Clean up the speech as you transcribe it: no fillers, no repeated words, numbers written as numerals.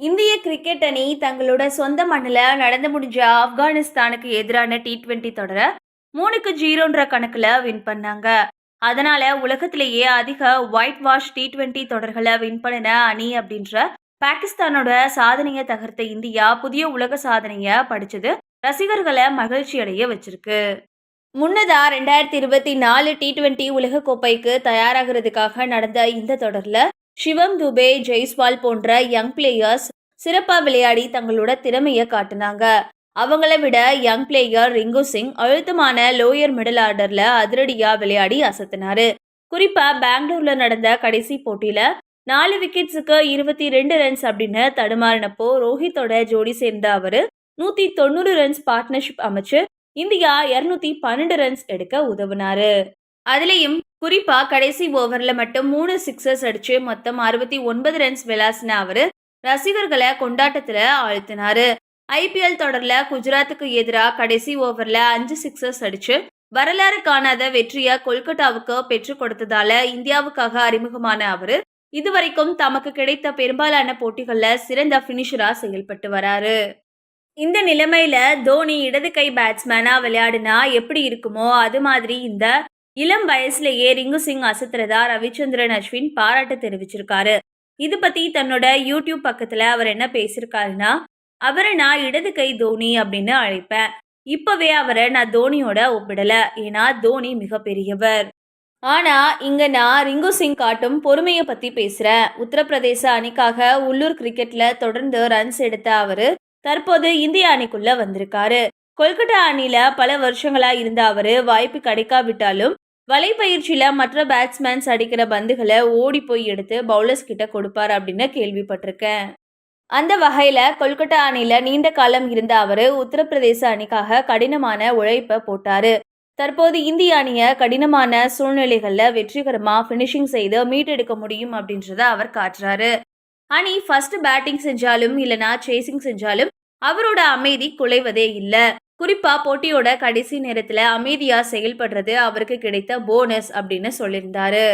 இந்திய கிரிக்கெட் அணி தங்களோட சொந்த மண்ணில் நடந்து முடிஞ்ச ஆப்கானிஸ்தானுக்கு எதிரான T20 தொடரை 3-0 கணக்கில் வின் பண்ணாங்க. அதனால உலகத்திலேயே அதிக ஒயிட் வாஷ் T20 தொடர்களை வின் பண்ணின அணி அப்படின்ற பாகிஸ்தானோட சாதனையை தகர்த்த இந்தியா புதிய உலக சாதனையை படிச்சது ரசிகர்களை மகிழ்ச்சி அடைய வச்சிருக்கு. முன்னதா 2024 T20 உலகக்கோப்பைக்கு தயாராகிறதுக்காக நடந்த இந்த தொடர்ல சிவம் துபே, ஜெய்ஸ்வால் போன்ற யங் பிளேயர்ஸ் சிறப்பா விளையாடி தங்களோட திறமையை காட்டினாங்க. அவங்கள விட யங் பிளேயர் ரிங்கு சிங் அழுத்தமான லோயர் மிடில் ஆர்டர்ல அதிரடியா விளையாடி அசத்தினாரு. குறிப்பா பெங்களூர்ல நடந்த கடைசி போட்டியில 4 விக்கெட்ஸுக்கு 22 ரன்ஸ் அப்படின்னு தடுமாறினப்போ ரோஹித்தோட ஜோடி சேர்ந்த அவரு 190 ரன்ஸ் பார்ட்னர்ஷிப் அமைச்சு இந்தியா 212 ரன்ஸ் எடுக்க உதவுனாரு. அதுலயும் குறிப்பா கடைசி ஓவர்ல மட்டும் 3 சிக்ஸர்ஸ் அடிச்சு மொத்தம் 69 ரன்ஸ் விளாசின அவரு ரசிகர்களை கொண்டாட்டத்துல ஆழ்த்தினாரு. IPL தொடர்ல குஜராத்துக்கு எதிராக கடைசி ஓவர்ல 5 சிக்ஸர்ஸ் அடிச்சு வரலாறு காணாத வெற்றிய கொல்கட்டாவுக்கு பெற்றுக் கொடுத்ததால இந்தியாவுக்காக அறிமுகமான அவரு இதுவரைக்கும் தமக்கு கிடைத்த பெரும்பாலான போட்டிகள்ல சிறந்த பினிஷரா செயல்பட்டு வராரு. இந்த நிலைமையில தோனி இடது கை பேட்ஸ்மேனா விளையாடினா எப்படி இருக்குமோ அது மாதிரி இந்த இளம் வயசுலயே ரிங்கு சிங் அசத்துறதா ரவிச்சந்திரன் அஸ்வின் பாராட்டு தெரிவிச்சிருக்காரு. இது பத்தி தன்னோட யூடியூப் பக்கத்துல அவர் என்ன பேசியிருக்காருன்னா, அவரை நான் இடது கை தோனி அப்படின்னு அழைப்பேன். இப்பவே அவரை நான் தோனியோட ஒப்பிடல, ஏன்னா தோனி மிக பெரியவர். ஆனா இங்க நான் ரிங்கு சிங் காட்டும் பொறுமையை பத்தி பேசுறேன். உத்தரப்பிரதேச அணிக்காக உள்ளூர் கிரிக்கெட்ல தொடர்ந்து ரன்ஸ் எடுத்த அவரு தற்போது இந்திய அணிக்குள்ள வந்திருக்காரு. கொல்கட்டா அணில பல வருஷங்களா இருந்த அவரு வாய்ப்பு கிடைக்காவிட்டாலும் வலைப்பயிற்சியில மற்ற பேட்ஸ்மேன்ஸ் அடிக்கிற பந்துகளை ஓடி போய் எடுத்து பவுலர்ஸ் கிட்ட கொடுப்பார் அப்படின்னு கேள்விப்பட்டிருக்கேன். அந்த வகையில கொல்கட்டா அணில நீண்ட காலம் இருந்த அவரு உத்தரப்பிரதேச அணிக்காக கடினமான உழைப்பை போட்டாரு. தற்போது இந்திய அணியை கடினமான சூழ்நிலைகள்ல வெற்றிகரமா பினிஷிங் செய்து மீட்டெடுக்க முடியும் அப்படின்றத அவர் காட்டுறாரு. அணி ஃபர்ஸ்ட் பேட்டிங் செஞ்சாலும் இல்லனா சேசிங் செஞ்சாலும் அவரோட அமைதி குலைவதே இல்ல. குறிப்பா போட்டியோட கடைசி நேரத்துல அமைதியா செயல்படுறது அவருக்கு கிடைத்த போனஸ் அப்படின்னு சொல்லியிருந்தாரு.